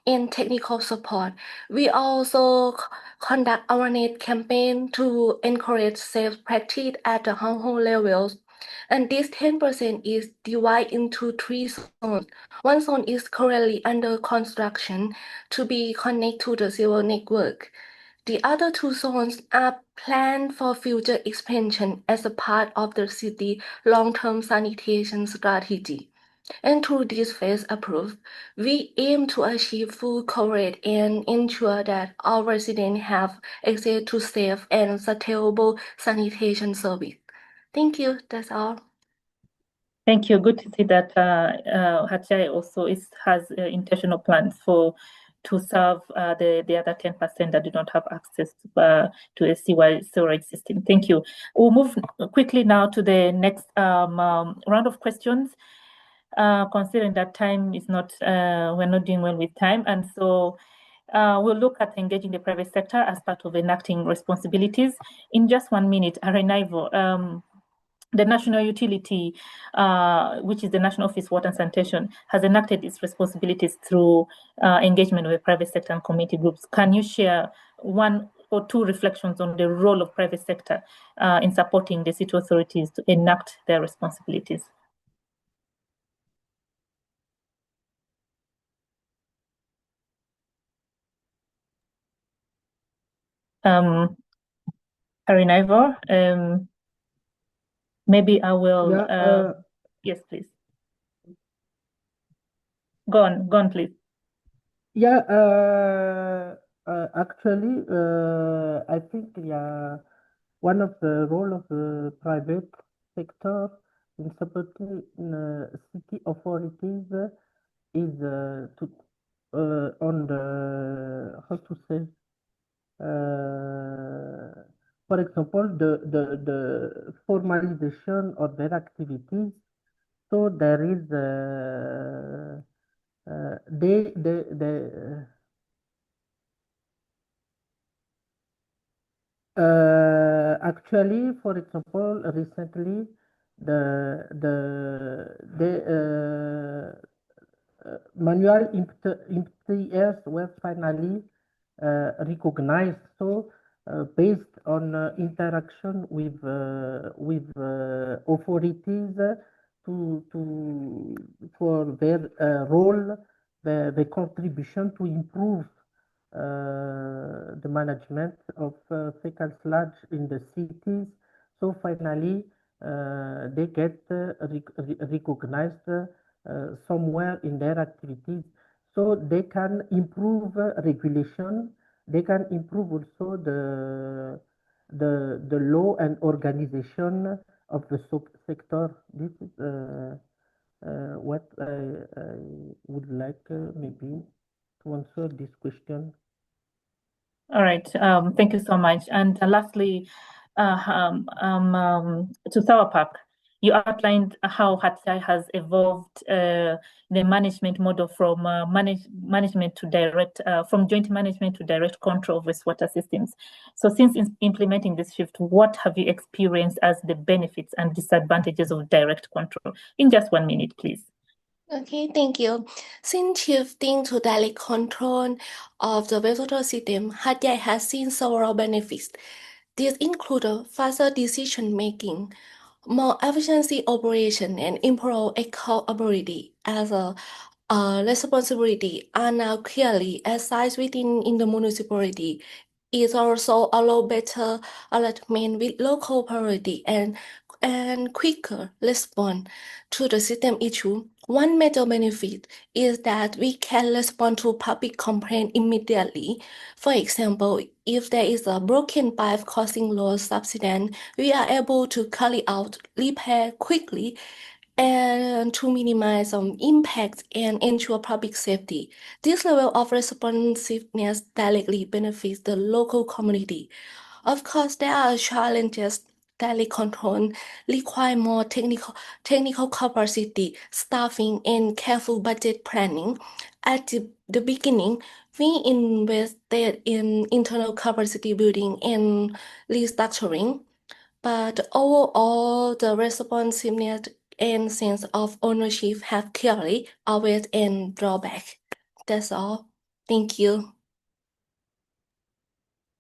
and technical support. We also conduct awareness campaign to encourage safe practice at the household levels. And this 10% is divided into 3 zones. One zone is currently under construction to be connected to the sewer network. The other 2 zones are planned for future expansion as a part of the city long-term sanitation strategy. And through this phase approach, we aim to achieve full coverage and ensure that all residents have access to safe and sustainable sanitation service. Thank you. That's all. Thank you. Good to see that Hatyai also has intentional plans to serve the other 10% that do not have access to a sewerage system. Thank you. We'll move quickly now to the next round of questions. Considering that time is not, we're not doing well with time, and so we'll look at engaging the private sector as part of enacting responsibilities. In just 1 minute, Arenaivo, the national utility, which is the National Office for Water and Sanitation, has enacted its responsibilities through engagement with private sector and community groups. Can you share 1 or 2 reflections on the role of private sector in supporting the city authorities to enact their responsibilities? Arenaivo, maybe I will. Yes, please. Go on, please. Yeah, actually, I think one of the role of the private sector in supporting city authorities is to on the how to say for example the formalization of their activities. So there is actually, for example, recently the manual employers were finally recognized. So based on interaction with authorities for their role, the contribution to improve the management of fecal sludge in the cities. So finally, they get recognized somewhere in their activities. So they can improve regulation. They can improve also the law and organization of the sector. This is what I would like maybe to answer this question. All right. Thank you so much. And lastly, to Sour Park, you outlined how Hatyai has evolved the management model from management to direct, from joint management to direct control of wastewater systems. So since implementing this shift, what have you experienced as the benefits and disadvantages of direct control? In just 1 minute, please. Okay, thank you. Since shifting to direct control of the wastewater system, Hatyai has seen several benefits. These include faster decision-making, more efficiency operation, and improved accountability as a responsibility are now clearly assigned within the municipality. It also allows better alignment with local priority and quicker response to the system issue. One major benefit is that we can respond to public complaint immediately. For example, if there is a broken pipe causing loss subsidence, we are able to carry out repair quickly and to minimize impact and ensure public safety. This level of responsiveness directly benefits the local community. Of course, there are challenges. Daily control require more technical capacity, staffing, and careful budget planning. At the beginning, we invested in internal capacity building and restructuring, but overall, the responsiveness and sense of ownership have clearly outweighed and drawback. That's all. Thank you.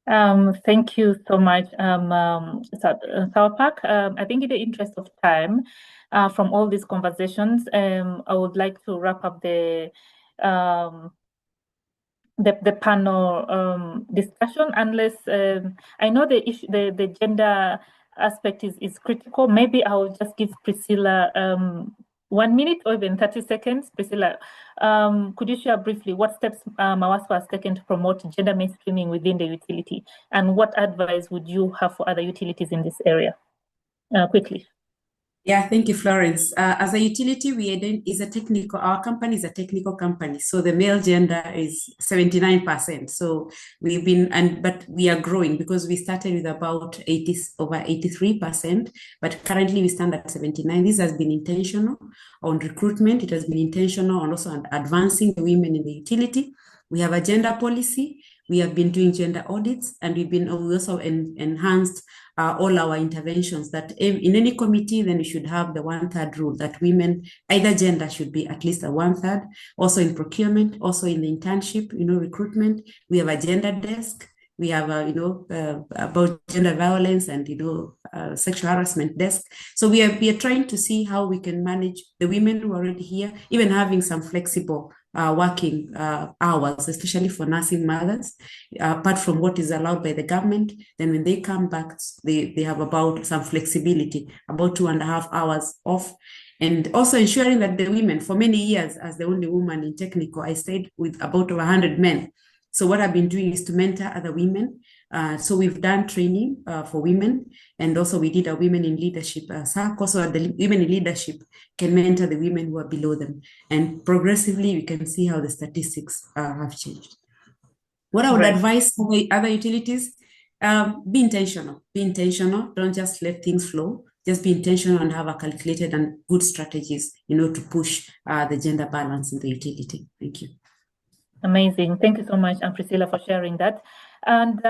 Thank you so much, Sour Park. I think in the interest of time, from all these conversations, I would like to wrap up the panel discussion. Unless I know the issue, the gender aspect is critical. Maybe I will just give Priscilla 1 minute or even 30 seconds. Priscilla, could you share briefly what steps MAWASPA has taken to promote gender mainstreaming within the utility, and what advice would you have for other utilities in this area? Quickly. Yeah, thank you, Florence. As a utility, our company is a technical company. So the male gender is 79%. So but we are growing because we started with about over 83%, but currently we stand at 79%. This has been intentional on recruitment. It has been intentional on also advancing the women in the utility. We have a gender policy. We have been doing gender audits, and we also enhanced all our interventions that in any committee, then we should have the 1/3 rule that women, either gender should be at least a 1/3. Also in procurement, also in the internship, recruitment, we have a gender desk. We have about gender violence and sexual harassment desk. So we are trying to see how we can manage the women who are already here, even having some flexible working hours, especially for nursing mothers, apart from what is allowed by the government. Then when they come back, they have about some flexibility, about 2.5 hours off. And also ensuring that the women, for many years, as the only woman in technical, I stayed with about 100 men. So what I've been doing is to mentor other women. So we've done training for women, and also we did a women in leadership circle, so the women in leadership can mentor the women who are below them. And progressively, we can see how the statistics have changed. What I would advise other utilities, be intentional. Be intentional. Don't just let things flow. Just be intentional and have a calculated and good strategies, to push the gender balance in the utility. Thank you. Amazing. Thank you so much, Priscilla, for sharing that. And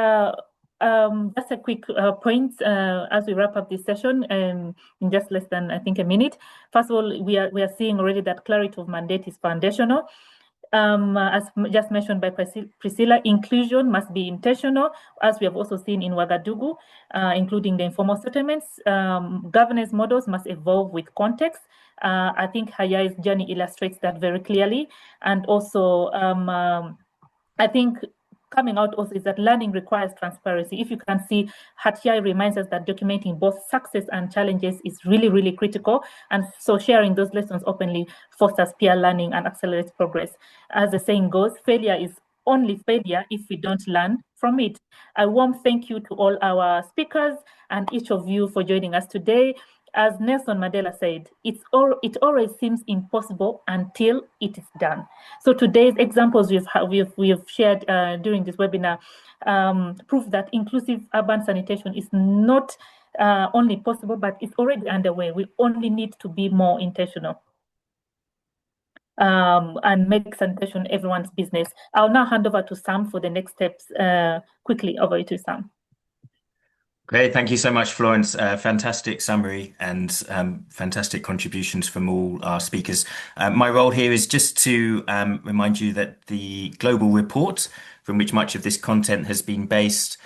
just a quick point as we wrap up this session in just less than, I think, a minute. First of all, we are seeing already that clarity of mandate is foundational. As just mentioned by Priscilla, inclusion must be intentional, as we have also seen in Ouagadougou, including the informal settlements. Governance models must evolve with context. I think Hatyai's journey illustrates that very clearly. And also, I think coming out also is that learning requires transparency. If you can see, Hatyai reminds us that documenting both success and challenges is really, really critical. And so sharing those lessons openly fosters peer learning and accelerates progress. As the saying goes, failure is only failure if we don't learn from it. A warm thank you to all our speakers and each of you for joining us today. As Nelson Mandela said, it always seems impossible until it is done. So today's examples we've shared during this webinar prove that inclusive urban sanitation is not only possible, but it's already underway. We only need to be more intentional and make sanitation everyone's business. I'll now hand over to Sam for the next steps. Quickly, over to Sam. Great. Thank you so much, Florence. Fantastic summary and fantastic contributions from all our speakers. My role here is just to remind you that the global report from which much of this content has been based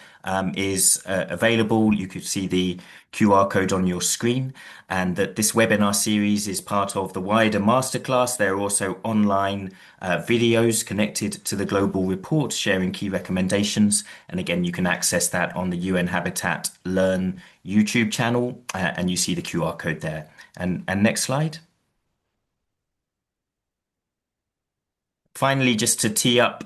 is available. You could see the QR code on your screen, and that this webinar series is part of the wider masterclass. There are also online videos connected to the global report sharing key recommendations. And again, you can access that on the UN-Habitat Learn YouTube channel, and you see the QR code there. And next slide. Finally, just to tee up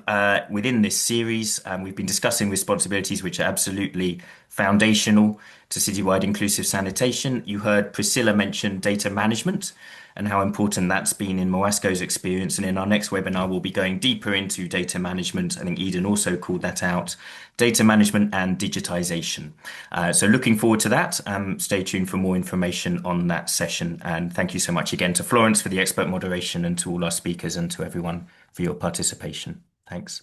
within this series, we've been discussing responsibilities which are absolutely foundational to citywide inclusive sanitation. You heard Priscilla mention data management and how important that's been in Moasco's experience. And in our next webinar, we'll be going deeper into data management. I think Eden also called that out, data management and digitisation. So looking forward to that. Stay tuned for more information on that session. And thank you so much again to Florence for the expert moderation, and to all our speakers and to everyone for your participation. Thanks.